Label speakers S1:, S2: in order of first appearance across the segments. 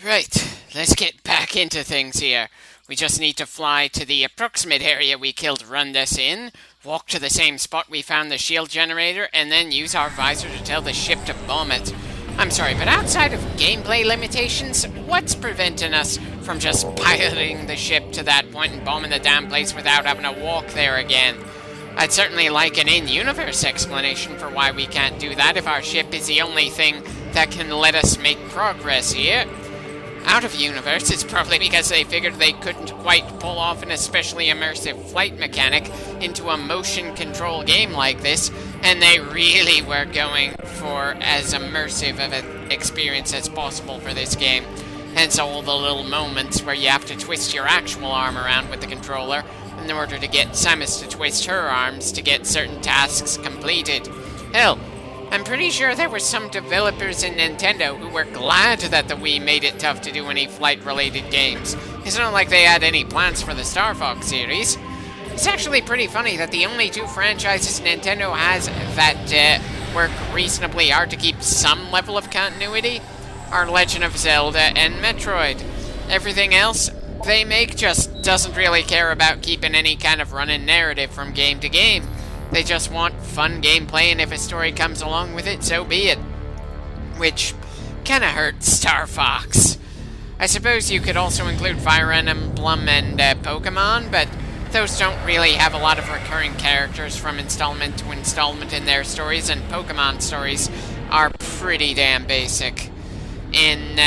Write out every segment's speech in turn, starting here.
S1: Right, let's get back into things here. We just need to fly to the approximate area we killed Rundus in, walk to the same spot we found the shield generator, and then use our visor to tell the ship to bomb it. I'm sorry, but outside of gameplay limitations, what's preventing us from just piloting the ship to that point and bombing the damn place without having to walk there again? I'd certainly like an in-universe explanation for why we can't do that if our ship is the only thing that can let us make progress here. Out of universe, it's probably because they figured they couldn't quite pull off an especially immersive flight mechanic into a motion control game like this, and they really were going for as immersive of an experience as possible for this game. Hence all the little moments where you have to twist your actual arm around with the controller in order to get Samus to twist her arms to get certain tasks completed. Hell, I'm pretty sure there were some developers in Nintendo who were glad that the Wii made it tough to do any flight-related games. It's not like they had any plans for the Star Fox series. It's actually pretty funny that the only two franchises Nintendo has that work reasonably hard to keep some level of continuity are Legend of Zelda and Metroid. Everything else they make just doesn't really care about keeping any kind of running narrative from game to game. They just want fun gameplay, and if a story comes along with it, so be it. Which kinda hurts Star Fox. I suppose you could also include Fire Emblem and Pokemon, but those don't really have a lot of recurring characters from installment to installment in their stories, and Pokemon stories are pretty damn basic. In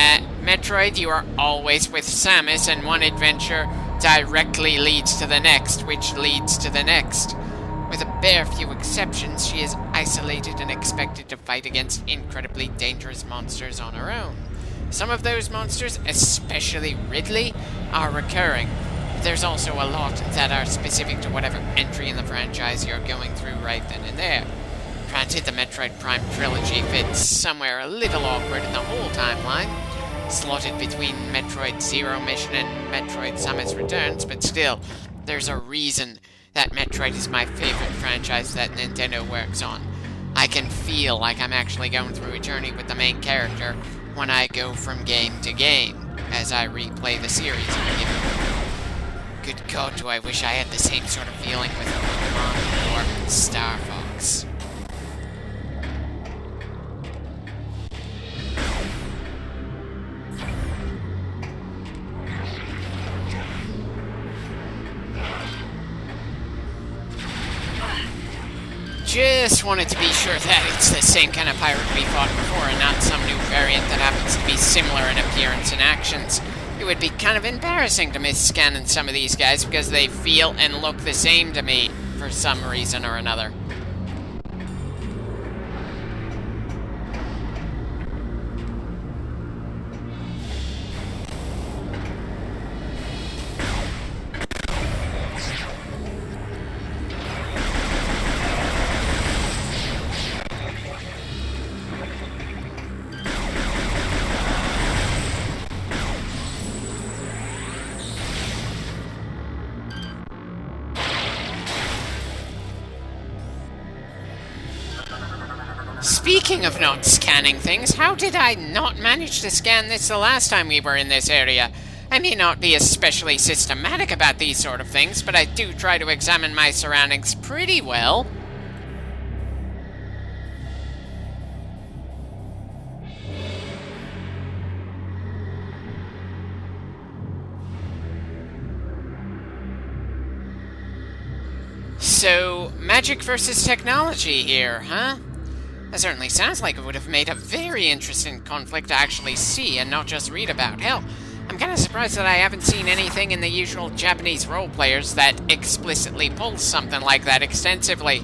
S1: Metroid, you are always with Samus, and one adventure directly leads to the next, which leads to the next. With a bare few exceptions, she is isolated and expected to fight against incredibly dangerous monsters on her own. Some of those monsters, especially Ridley, are recurring. But there's also a lot that are specific to whatever entry in the franchise you're going through right then and there. Granted, the Metroid Prime trilogy fits somewhere a little awkward in the whole timeline, slotted between Metroid Zero Mission and Metroid Samus Returns, but still, there's a reason that Metroid is my favorite franchise that Nintendo works on. I can feel like I'm actually going through a journey with the main character when I go from game to game, as I replay the series. Good God, do I wish I had the same sort of feeling with Pokemon or Star Fox. Just wanted to be sure that it's the same kind of pirate we fought before and not some new variant that happens to be similar in appearance and actions. It would be kind of embarrassing to miss scanning some of these guys because they feel and look the same to me for some reason or another. Speaking of not scanning things, how did I not manage to scan this the last time we were in this area? I may not be especially systematic about these sort of things, but I do try to examine my surroundings pretty well. So, magic versus technology here, huh? That certainly sounds like it would have made a very interesting conflict to actually see and not just read about. Hell, I'm kind of surprised that I haven't seen anything in the usual Japanese role-players that explicitly pulls something like that extensively.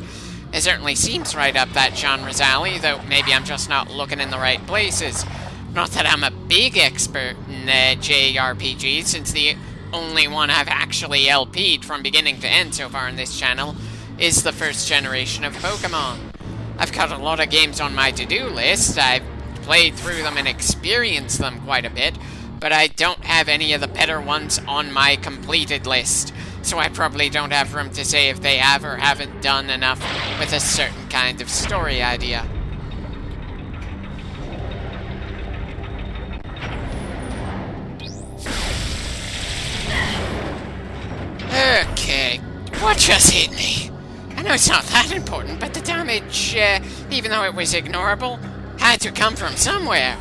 S1: It certainly seems right up that genre's alley, though maybe I'm just not looking in the right places. Not that I'm a big expert in JRPGs, since the only one I've actually LP'd from beginning to end so far in this channel is the first generation of Pokemon. I've got a lot of games on my to-do list. I've played through them and experienced them quite a bit, but I don't have any of the better ones on my completed list, so I probably don't have room to say if they have or haven't done enough with a certain kind of story idea. just hit me. I know it's not that important, but the damage, even though it was ignorable, had to come from somewhere.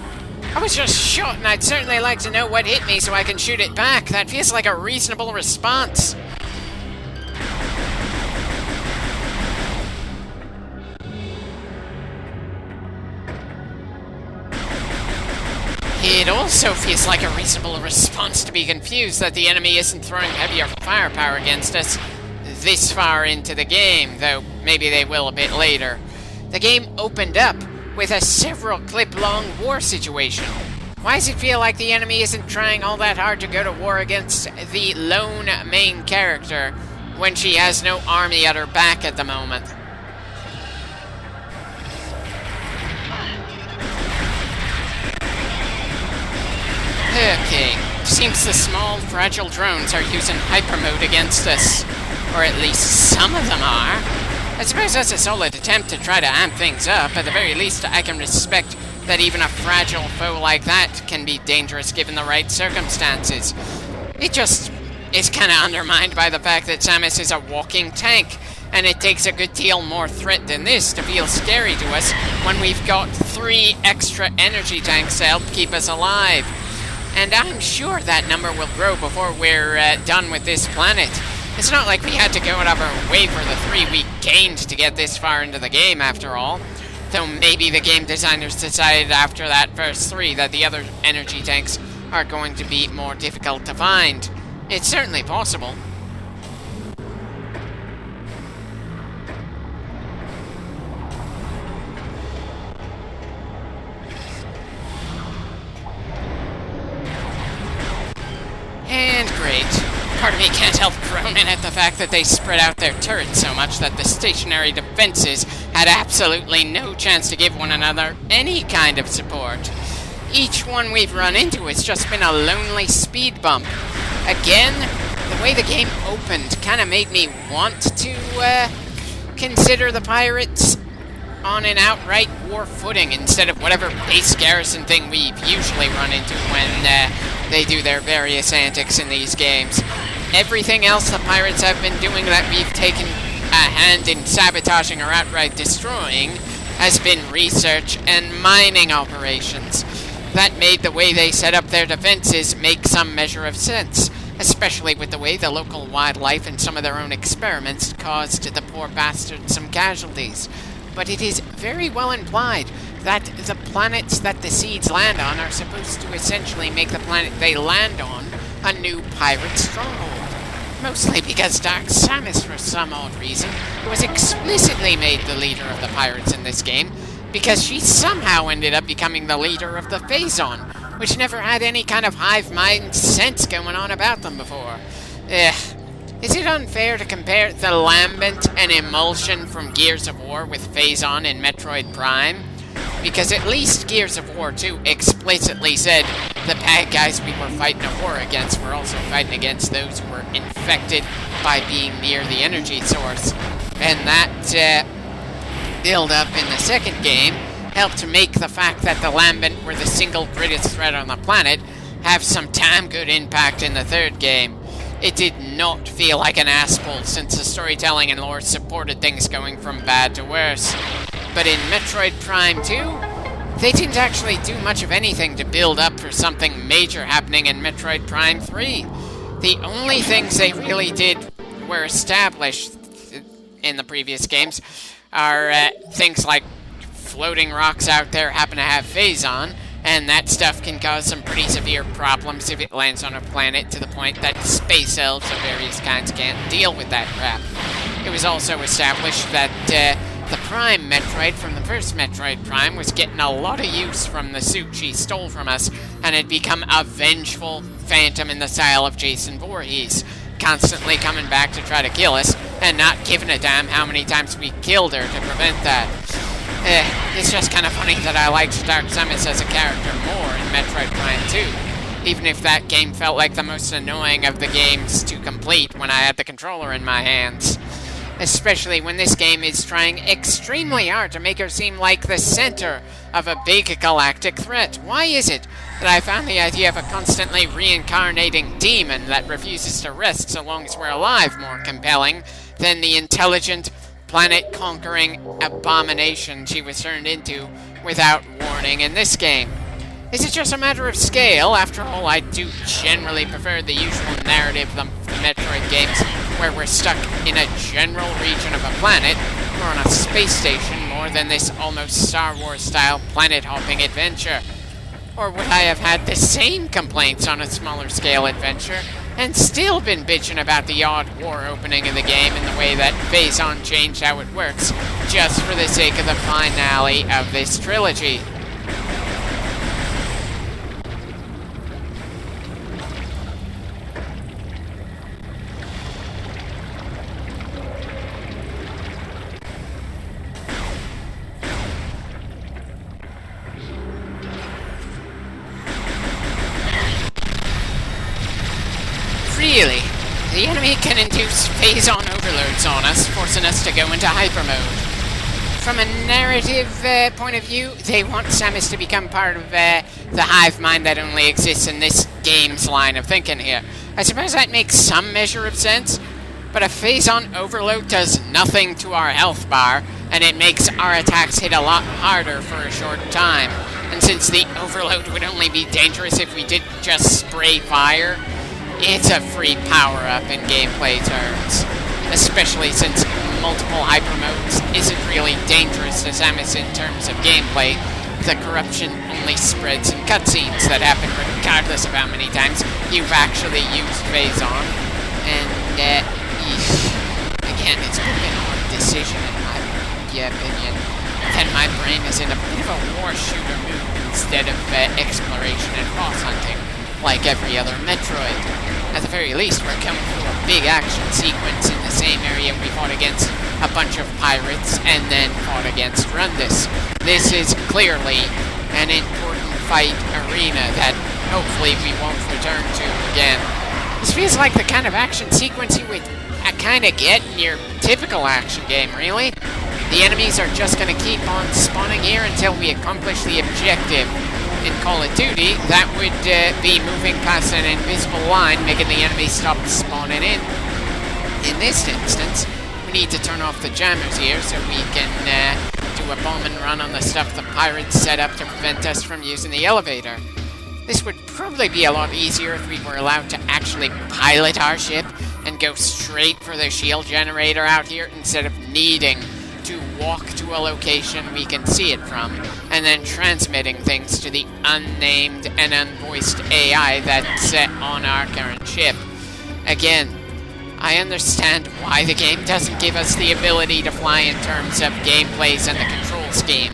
S1: I was just shot, and I'd certainly like to know what hit me so I can shoot it back. That feels like a reasonable response. It also feels like a reasonable response to be confused that the enemy isn't throwing heavier firepower against us this far into the game, though maybe they will a bit later. The game opened up with a several clip-long war situation. Why does it feel like the enemy isn't trying all that hard to go to war against the lone main character when she has no army at her back at the moment? Okay, seems the small, fragile drones are using hyper mode against us. Or at least some of them are. I suppose that's a solid attempt to try to amp things up. At the very least, I can respect that even a fragile foe like that can be dangerous given the right circumstances. It just is kind of undermined by the fact that Samus is a walking tank, and it takes a good deal more threat than this to feel scary to us when we've got 3 extra energy tanks to help keep us alive. And I'm sure that number will grow before we're done with this planet. It's not like we had to go out of our way for the 3 we gained to get this far into the game, after all. Though maybe the game designers decided after that first 3 that the other energy tanks are going to be more difficult to find. It's certainly possible. And great. Part of me can't help groaning at the fact that they spread out their turrets so much that the stationary defenses had absolutely no chance to give one another any kind of support. Each one we've run into has just been a lonely speed bump. Again, the way the game opened kind of made me want to consider the pirates on an outright war footing instead of whatever base garrison thing we've usually run into when they do their various antics in these games. Everything else the pirates have been doing that we've taken a hand in sabotaging or outright destroying has been research and mining operations. That made the way they set up their defenses make some measure of sense, especially with the way the local wildlife and some of their own experiments caused the poor bastards some casualties. But it is very well implied that the planets that the seeds land on are supposed to essentially make the planet they land on a new pirate stronghold. Mostly because Dark Samus, for some odd reason, was explicitly made the leader of the pirates in this game, because she somehow ended up becoming the leader of the Phazon, which never had any kind of hive mind sense going on about them before. Is it unfair to compare the Lambent and Emulsion from Gears of War with Phazon in Metroid Prime? Because at least Gears of War 2 explicitly said the bad guys we were fighting a war against were also fighting against those who were infected by being near the energy source. And that build-up in the second game helped to make the fact that the Lambent were the single greatest threat on the planet have some damn good impact in the third game. It did not feel like an ass-pull since the storytelling and lore supported things going from bad to worse. But in Metroid Prime 2, they didn't actually do much of anything to build up for something major happening in Metroid Prime 3. The only things they really did were established in the previous games are things like floating rocks out there happen to have Phazon, and that stuff can cause some pretty severe problems if it lands on a planet to the point that space elves of various kinds can't deal with that crap. It was also established that the Prime Metroid from the first Metroid Prime was getting a lot of use from the suit she stole from us, and had become a vengeful phantom in the style of Jason Voorhees, constantly coming back to try to kill us, and not giving a damn how many times we killed her to prevent that. It's just kind of funny that I liked Dark Samus as a character more in Metroid Prime 2, even if that game felt like the most annoying of the games to complete when I had the controller in my hands. Especially when this game is trying extremely hard to make her seem like the center of a big galactic threat. Why is it that I found the idea of a constantly reincarnating demon that refuses to rest so long as we're alive more compelling than the intelligent, planet-conquering abomination she was turned into without warning in this game. Is it just a matter of scale? After all, I do generally prefer the usual narrative of the Metroid games, where we're stuck in a general region of a planet, or on a space station, more than this almost Star Wars-style planet-hopping adventure. Or would I have had the same complaints on a smaller scale adventure, and still been bitching about the odd war opening in the game and the way that Phazon changed how it works, just for the sake of the finale of this trilogy? Really? The enemy can induce phase-on overloads on us, forcing us to go into hyper mode. From a narrative point of view, they want Samus to become part of the hive mind that only exists in this game's line of thinking here. I suppose that makes some measure of sense, but a phase-on overload does nothing to our health bar, and it makes our attacks hit a lot harder for a short time. And since the overload would only be dangerous if we did just spray fire, it's a free power-up in gameplay terms, especially since multiple hyper modes isn't really dangerous to Samus in terms of gameplay. The corruption only spreads in cutscenes that happen regardless of how many times you've actually used Phazon. And, again, it's been a hard decision in my opinion. Then my brain is in a bit of a war shooter mood instead of exploration and boss hunting, like every other Metroid. At the very least, we're coming through a big action sequence in the same area we fought against a bunch of pirates and then fought against Rundus. This is clearly an important fight arena that hopefully we won't return to again. This feels like the kind of action sequence you would kind of get in your typical action game, really. The enemies are just going to keep on spawning here until we accomplish the objective. In Call of Duty, that would be moving past an invisible line, making the enemy stop spawning in. In this instance, we need to turn off the jammers here so we can do a bomb and run on the stuff the pirates set up to prevent us from using the elevator. This would probably be a lot easier if we were allowed to actually pilot our ship and go straight for the shield generator out here instead of needing to walk to a location we can see it from, and then transmitting things to the unnamed and unvoiced AI that's on our current ship. Again, I understand why the game doesn't give us the ability to fly in terms of gameplays and the control scheme,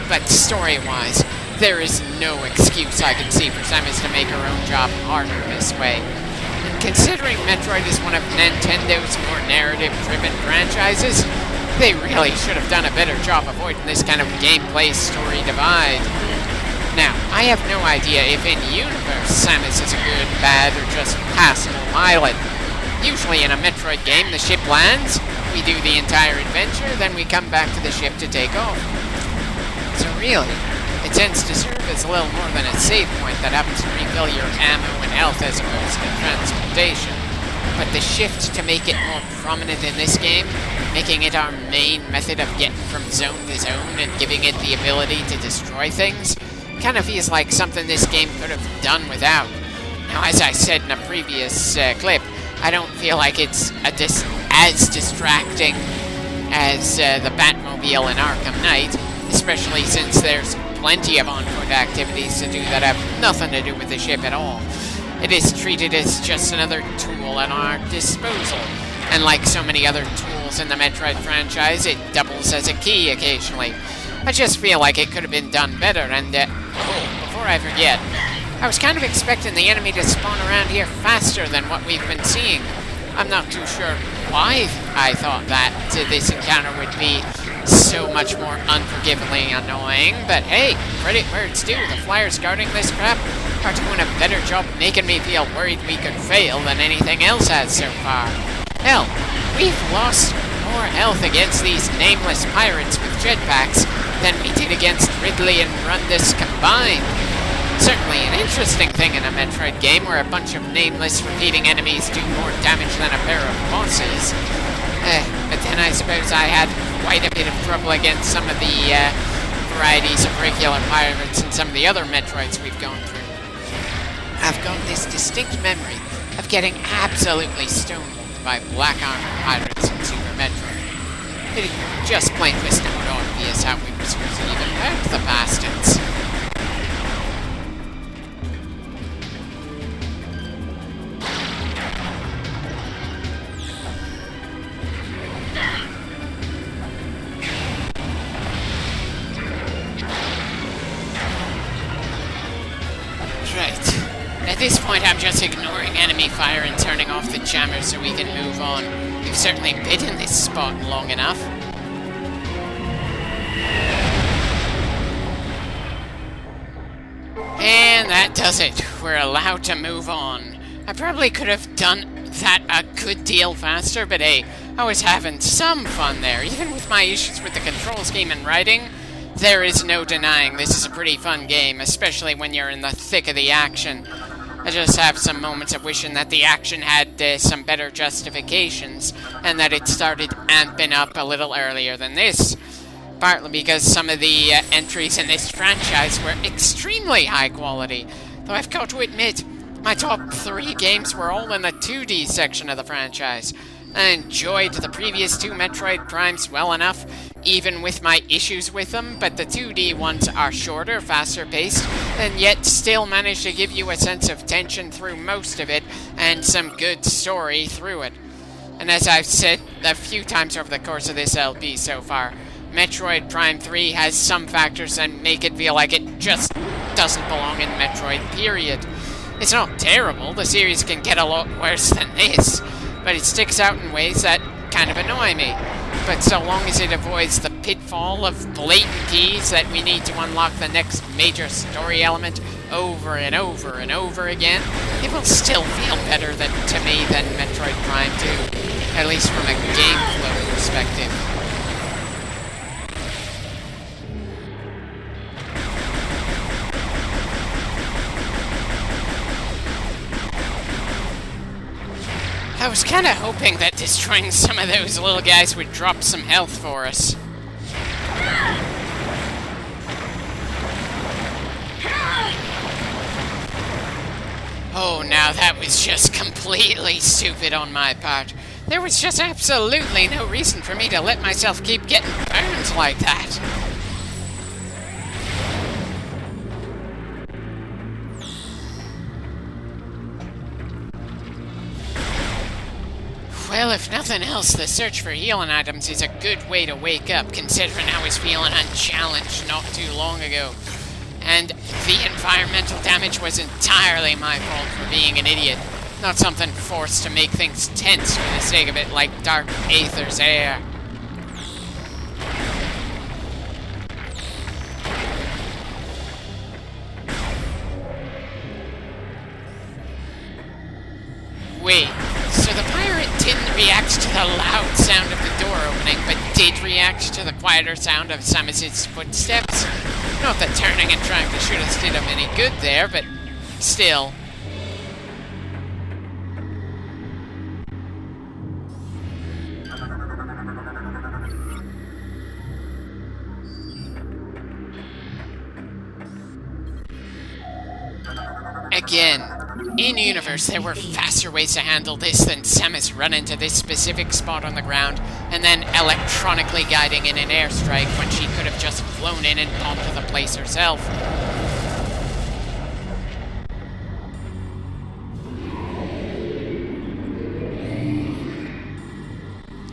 S1: but story-wise, there is no excuse I can see for Samus to make her own job harder this way. And considering Metroid is one of Nintendo's more narrative-driven franchises, they really should have done a better job avoiding this kind of gameplay story divide. Now, I have no idea if in-universe Samus is a good, bad, or just passable pilot. Usually in a Metroid game, the ship lands, we do the entire adventure, then we come back to the ship to take off. So really, it tends to serve as a little more than a save point that happens to refill your ammo and health as opposed to transportation. But the shift to make it more prominent in this game, making it our main method of getting from zone to zone and giving it the ability to destroy things, kind of feels like something this game could have done without. Now, as I said in a previous clip, I don't feel like it's as distracting as the Batmobile in Arkham Knight, especially since there's plenty of on-foot activities to do that have nothing to do with the ship at all. It is treated as just another tool at our disposal, and like so many other tools in the Metroid franchise, it doubles as a key occasionally. I just feel like it could have been done better, and before I forget, I was kind of expecting the enemy to spawn around here faster than what we've been seeing. I'm not too sure why I thought that this encounter would be so much more unforgivably annoying, but hey, credit where it's due. The flyers guarding this crap are doing a better job making me feel worried we could fail than anything else has so far. Hell, we've lost more health against these nameless pirates with jetpacks than we did against Ridley and Rundus combined. Certainly an interesting thing in a Metroid game where a bunch of nameless repeating enemies do more damage than a pair of bosses. But then I suppose I had quite a bit of trouble against some of the varieties of regular pirates and some of the other Metroids we've gone through. I've got this distinct memory of getting absolutely stoned by Black Armor pirates in Super Metroid. It just plain was not obvious how we were supposed to even hurt the bastards. At this point, I'm just ignoring enemy fire and turning off the jammer so we can move on. We've certainly been in this spot long enough. And that does it. We're allowed to move on. I probably could have done that a good deal faster, but hey, I was having some fun there. Even with my issues with the control scheme and writing, there is no denying this is a pretty fun game, especially when you're in the thick of the action. I just have some moments of wishing that the action had some better justifications, and that it started amping up a little earlier than this. Partly because some of the entries in this franchise were extremely high quality. Though I've got to admit, my top 3 games were all in the 2D section of the franchise. I enjoyed the previous 2 Metroid Primes well enough, even with my issues with them, but the 2D ones are shorter, faster paced, and yet still manage to give you a sense of tension through most of it, and some good story through it. And as I've said a few times over the course of this LP so far, Metroid Prime 3 has some factors that make it feel like it just doesn't belong in Metroid, period. It's not terrible, the series can get a lot worse than this, but it sticks out in ways that kind of annoy me. But so long as it avoids the pitfall of blatant keys that we need to unlock the next major story element over and over and over again, it will still feel better to me than Metroid Prime 2, at least from a game flow perspective. I was kind of hoping that destroying some of those little guys would drop some health for us. Oh, now that was just completely stupid on my part. There was just absolutely no reason for me to let myself keep getting burned like that. Well, if nothing else, the search for healing items is a good way to wake up, considering I was feeling unchallenged not too long ago. And the environmental damage was entirely my fault for being an idiot, not something forced to make things tense for the sake of it like Dark Aether's air. Wait, so the pirate didn't react to the loud sound of the door opening, but did react to the quieter sound of Samus's footsteps? Not that turning and trying to shoot us did him any good there, but still. Again, in-universe, there were faster ways to handle this than Samus run into this specific spot on the ground and then electronically guiding in an airstrike when she could have just flown in and bombed the place herself.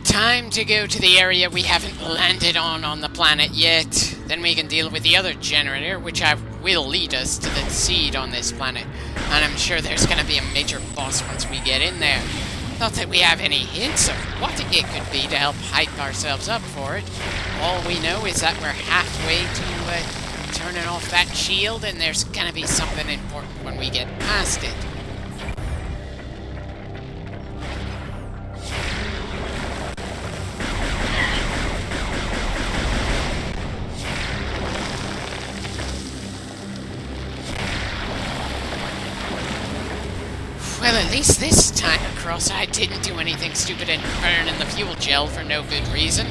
S1: Time to go to the area we haven't landed on the planet yet. Then we can deal with the other generator, which will lead us to the seed on this planet. And I'm sure there's going to be a major boss once we get in there. Not that we have any hints of what it could be to help hype ourselves up for it. All we know is that we're halfway to turning off that shield, and there's going to be something important when we get past it. Well, at least this time across I didn't do anything stupid and burn in the fuel gel for no good reason.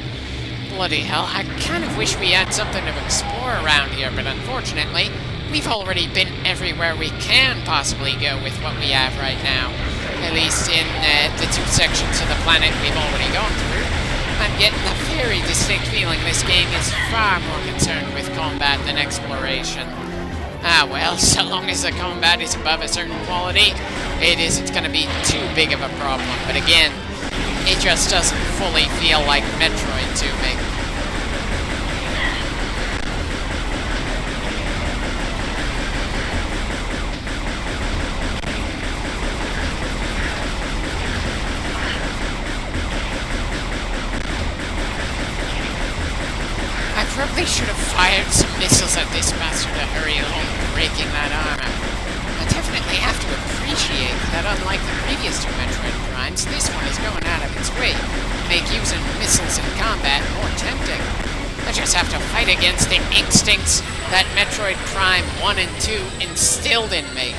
S1: Bloody hell, I kind of wish we had something to explore around here, but unfortunately, we've already been everywhere we can possibly go with what we have right now. At least in the two sections of the planet we've already gone through. I'm getting a very distinct feeling this game is far more concerned with combat than exploration. Ah well, so long as the combat is above a certain quality, it isn't going to be too big of a problem. But again, it just doesn't fully feel like Metroid to me. I probably should have fired some missiles at this bastard to hurry along breaking that armor. I definitely have to appreciate that unlike the previous two Metroid Primes, this one is going out of its way to make using missiles in combat more tempting. I just have to fight against the instincts that Metroid Prime 1 and 2 instilled in me.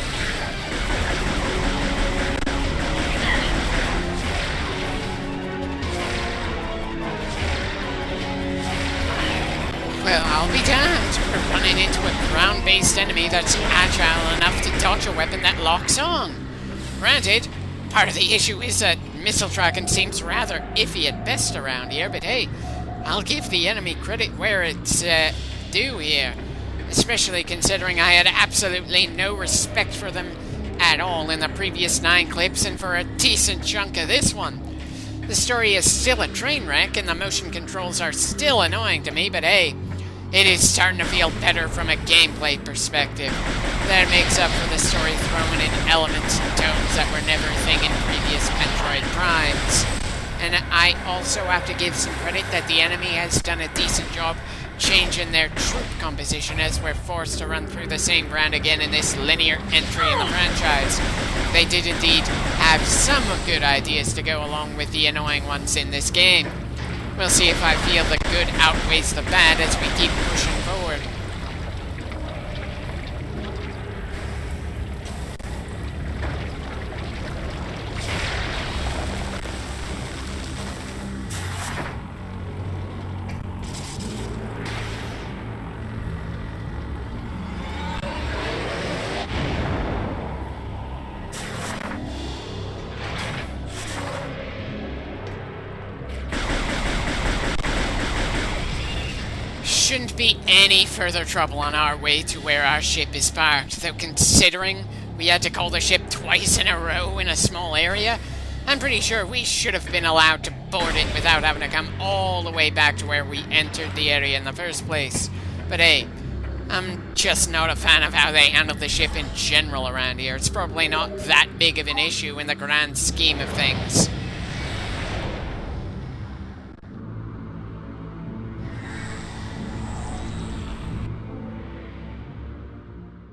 S1: Well, I'll be damned. We're running into a ground-based enemy that's agile enough to dodge a weapon that locks on. Granted, part of the issue is that missile tracking seems rather iffy at best around here, but hey, I'll give the enemy credit where it's due here. Especially considering I had absolutely no respect for them at all in the previous 9 clips, and for a decent chunk of this one. The story is still a train wreck, and the motion controls are still annoying to me, but hey, it is starting to feel better from a gameplay perspective. That makes up for the story throwing in elements and tones that were never a thing in previous Metroid Primes. And I also have to give some credit that the enemy has done a decent job changing their troop composition as we're forced to run through the same ground again in this linear entry in the franchise. They did indeed have some good ideas to go along with the annoying ones in this game. We'll see if I feel the good outweighs the bad as we keep pushing forward. Shouldn't be any further trouble on our way to where our ship is parked, though considering we had to call the ship twice in a row in a small area, I'm pretty sure we should have been allowed to board it without having to come all the way back to where we entered the area in the first place. But hey, I'm just not a fan of how they handled the ship in general around here. It's probably not that big of an issue in the grand scheme of things.